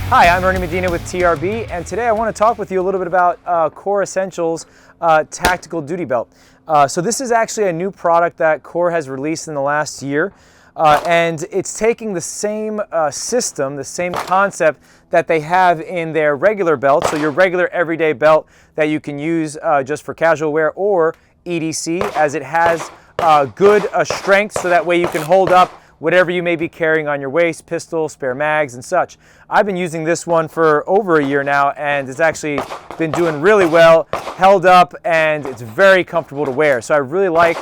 Hi, I'm Ernie Medina with TRB, and today I want to talk with you a little bit about Core Essentials Tactical Duty Belt. So this is actually a new product that Core has released in the last year, and it's taking the same system, the same concept that they have in their regular belt, so your regular everyday belt that you can use just for casual wear, or EDC, as it has good strength, so that way you can hold up whatever you may be carrying on your waist, pistol, spare mags, and such. I've been using this one for over a year now, and it's actually been doing really well, held up, and it's very comfortable to wear. So I really like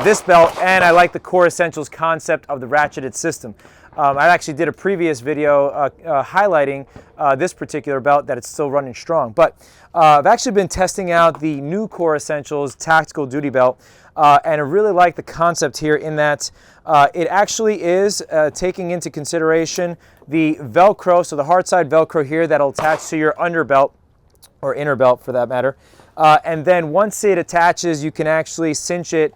this belt, and I like the Core Essentials concept of the ratcheted system. I actually did a previous video highlighting this particular belt, that it's still running strong. But I've actually been testing out the new Core Essentials Tactical Duty Belt, and I really like the concept here in that it actually is taking into consideration the Velcro, so the hard side Velcro here that'll attach to your underbelt, or inner belt for that matter. And then once it attaches, you can actually cinch it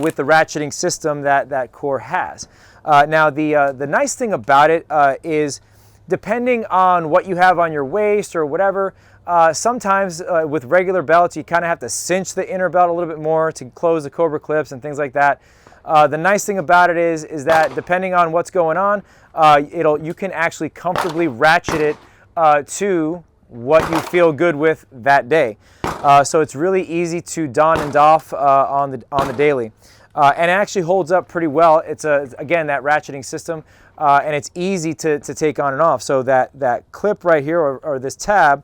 with the ratcheting system that Core has. Now the nice thing about it is, depending on what you have on your waist or whatever, sometimes with regular belts you kind of have to cinch the inner belt a little bit more to close the Cobra clips and things like that. The nice thing about it is that depending on what's going on, you can actually comfortably ratchet it to what you feel good with that day. So it's really easy to don and doff on the daily. And it actually holds up pretty well. It's again, that ratcheting system, and it's easy to take on and off. So that clip right here, or this tab,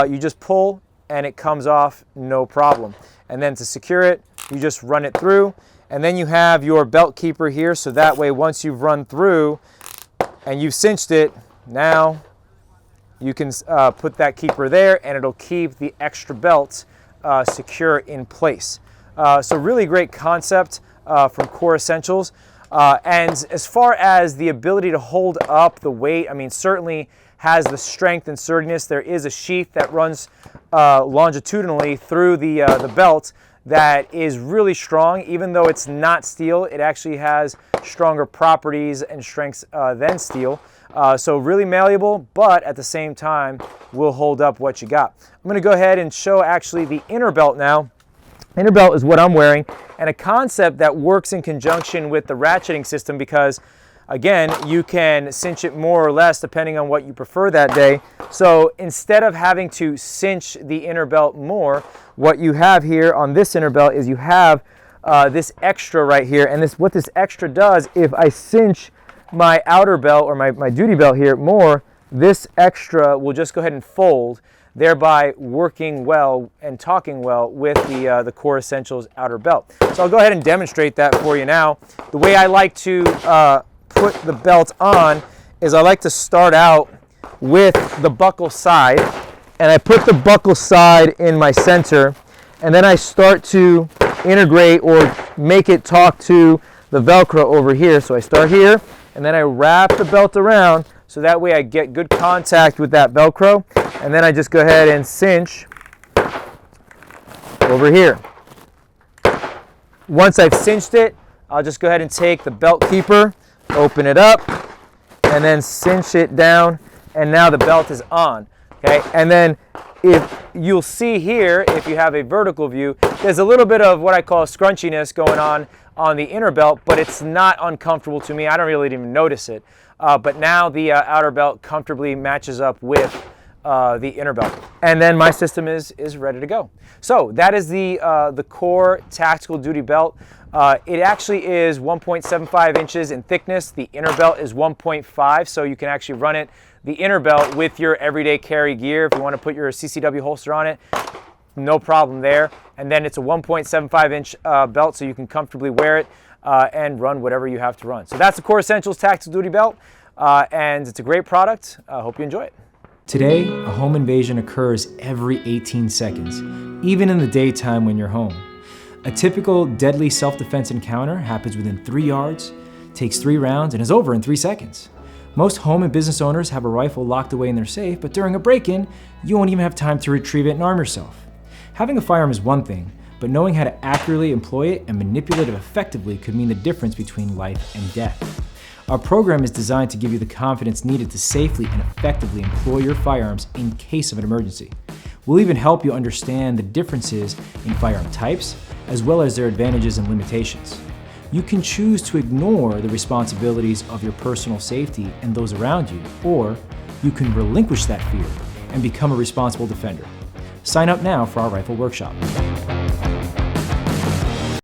you just pull and it comes off no problem. And then to secure it, you just run it through, and then you have your belt keeper here, so that way once you've run through and you've cinched it, now you can put that keeper there, and it'll keep the extra belt secure in place. So really great concept from Core Essentials. And as far as the ability to hold up the weight, I mean, certainly has the strength and sturdiness. There is a sheath that runs longitudinally through the belt that is really strong. Even though it's not steel, it actually has stronger properties and strengths than steel. So really malleable, but at the same time will hold up what you got. I'm going to go ahead and show actually the inner belt now. Inner belt is what I'm wearing, and a concept that works in conjunction with the ratcheting system, because again, you can cinch it more or less depending on what you prefer that day. So instead of having to cinch the inner belt more, what you have here on this inner belt is you have this extra right here, and what this extra does, if I cinch my outer belt, or my duty belt here more, this extra will just go ahead and fold, thereby working well and talking well with the Core Essentials outer belt. So I'll go ahead and demonstrate that for you now. The way I like to put the belt on is I like to start out with the buckle side, and I put the buckle side in my center, and then I start to integrate or make it talk to the Velcro over here. So I start here, and then I wrap the belt around, so that way I get good contact with that Velcro, and then I just go ahead and cinch over here. Once I've cinched it, I'll just go ahead and take the belt keeper, open it up, and then cinch it down, and now the belt is on. Okay, and then if you'll see here, if you have a vertical view, there's a little bit of what I call scrunchiness going on the inner belt, but it's not uncomfortable to me. I don't really even notice it. But now the outer belt comfortably matches up with the inner belt, and then my system is ready to go. So that is the Core Tactical Duty Belt. It actually is 1.75 inches in thickness. The inner belt is 1.5, so you can actually run it, the inner belt, with your everyday carry gear. If you want to put your CCW holster on it, no problem there. And then it's a 1.75 inch belt, so you can comfortably wear it and run whatever you have to run. So that's the Core Essentials Tactical Duty Belt, and it's a great product. I hope you enjoy it. Today, a home invasion occurs every 18 seconds, even in the daytime when you're home. A typical deadly self-defense encounter happens within 3 yards, takes 3 rounds, and is over in 3 seconds. Most home and business owners have a rifle locked away in their safe, but during a break-in, you won't even have time to retrieve it and arm yourself. Having a firearm is one thing, but knowing how to accurately employ it and manipulate it effectively could mean the difference between life and death. Our program is designed to give you the confidence needed to safely and effectively employ your firearms in case of an emergency. We'll even help you understand the differences in firearm types, as well as their advantages and limitations. You can choose to ignore the responsibilities of your personal safety and those around you, or you can relinquish that fear and become a responsible defender. Sign up now for our rifle workshop.